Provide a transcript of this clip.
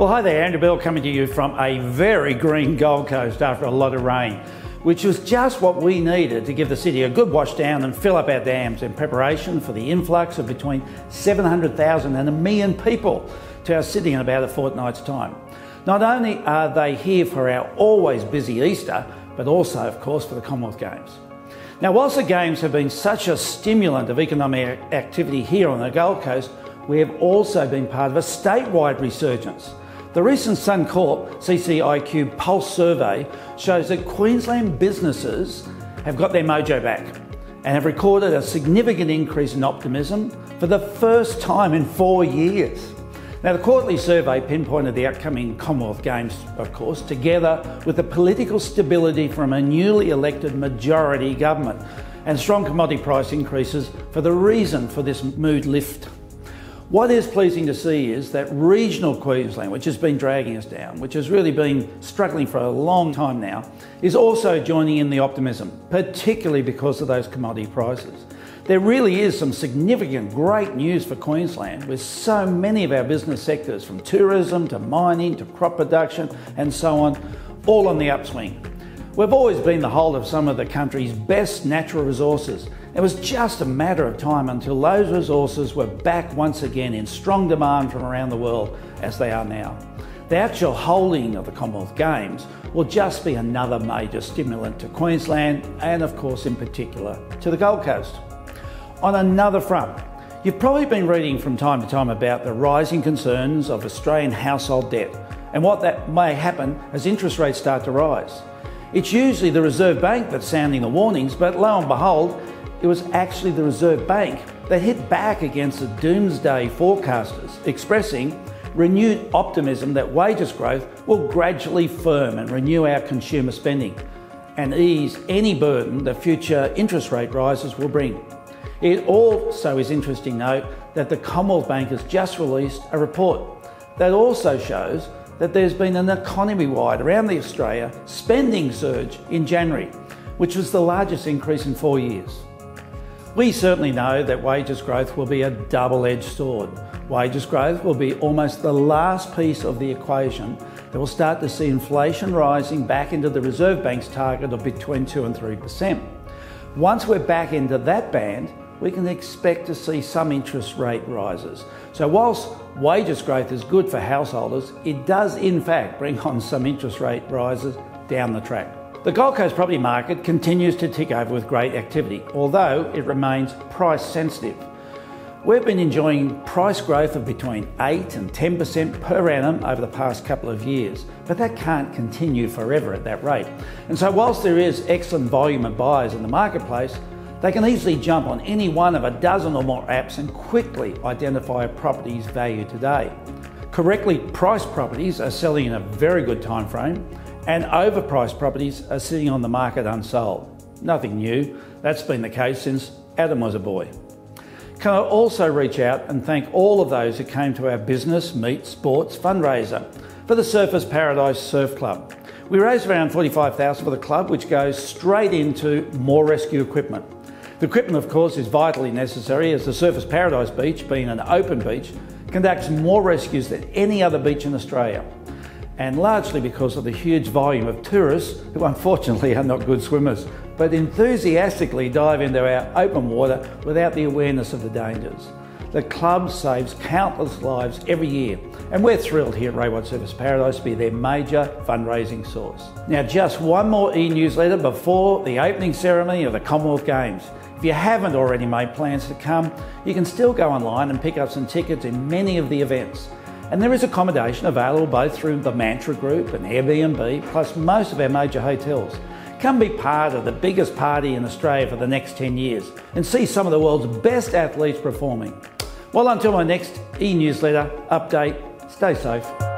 Well, hi there, Andrew Bell coming to you from a very green Gold Coast after a lot of rain, which was just what we needed to give the city a good wash down and fill up our dams in preparation for the influx of between 700,000 and 1 million people to our city in about a fortnight's time. Not only are they here for our always busy Easter, but also, of course, for the Commonwealth Games. Now, whilst the Games have been such a stimulant of economic activity here on the Gold Coast, we have also been part of a statewide resurgence. The recent Suncorp CCIQ Pulse survey shows that Queensland businesses have got their mojo back and have recorded a significant increase in optimism for the first time in 4 years. Now, the quarterly survey pinpointed the upcoming Commonwealth Games, of course, together with the political stability from a newly elected majority government and strong commodity price increases for the reason for this mood lift. What is pleasing to see is that regional Queensland, which has been dragging us down, which has really been struggling for a long time now, is also joining in the optimism, particularly because of those commodity prices. There really is some significant great news for Queensland, with so many of our business sectors, from tourism to mining to crop production and so on, all on the upswing. We've always been the hold of some of the country's best natural resources. It was just a matter of time until those resources were back once again in strong demand from around the world, as they are now. The actual holding of the Commonwealth Games will just be another major stimulant to Queensland and, of course, in particular, to the Gold Coast. On another front, you've probably been reading from time to time about the rising concerns of Australian household debt and what that may happen as interest rates start to rise. It's usually the Reserve Bank that's sounding the warnings, but lo and behold, it was actually the Reserve Bank that hit back against the doomsday forecasters, expressing renewed optimism that wages growth will gradually firm and renew our consumer spending and ease any burden that future interest rate rises will bring. It also is interesting to note that the Commonwealth Bank has just released a report that also shows that there's been an economy-wide around the Australia spending surge in January, which was the largest increase in 4 years. We certainly know that wages growth will be a double-edged sword. Wages growth will be almost the last piece of the equation that will start to see inflation rising back into the Reserve Bank's target of between 2 and 3%. Once we're back into that band, we can expect to see some interest rate rises. So whilst wages growth is good for householders, it does in fact bring on some interest rate rises down the track. The Gold Coast property market continues to tick over with great activity, although it remains price sensitive. We've been enjoying price growth of between 8 and 10% per annum over the past couple of years, but that can't continue forever at that rate. And so whilst there is excellent volume of buyers in the marketplace, they can easily jump on any one of a dozen or more apps and quickly identify a property's value today. Correctly priced properties are selling in a very good time frame, and overpriced properties are sitting on the market unsold. Nothing new, that's been the case since Adam was a boy. Can I also reach out and thank all of those who came to our Business Meet Sports fundraiser for the Surfers Paradise Surf Club. We raised around $45,000 for the club, which goes straight into more rescue equipment. The equipment, of course, is vitally necessary, as the Surfers Paradise Beach, being an open beach, conducts more rescues than any other beach in Australia, and largely because of the huge volume of tourists who unfortunately are not good swimmers, but enthusiastically dive into our open water without the awareness of the dangers. The club saves countless lives every year, and we're thrilled here at Resurgence Surfers Paradise to be their major fundraising source. Now, just one more e-newsletter before the opening ceremony of the Commonwealth Games. If you haven't already made plans to come, you can still go online and pick up some tickets in many of the events. And there is accommodation available both through the Mantra Group and Airbnb, plus most of our major hotels. Come be part of the biggest party in Australia for the next 10 years and see some of the world's best athletes performing. Well, until my next e-newsletter update, stay safe.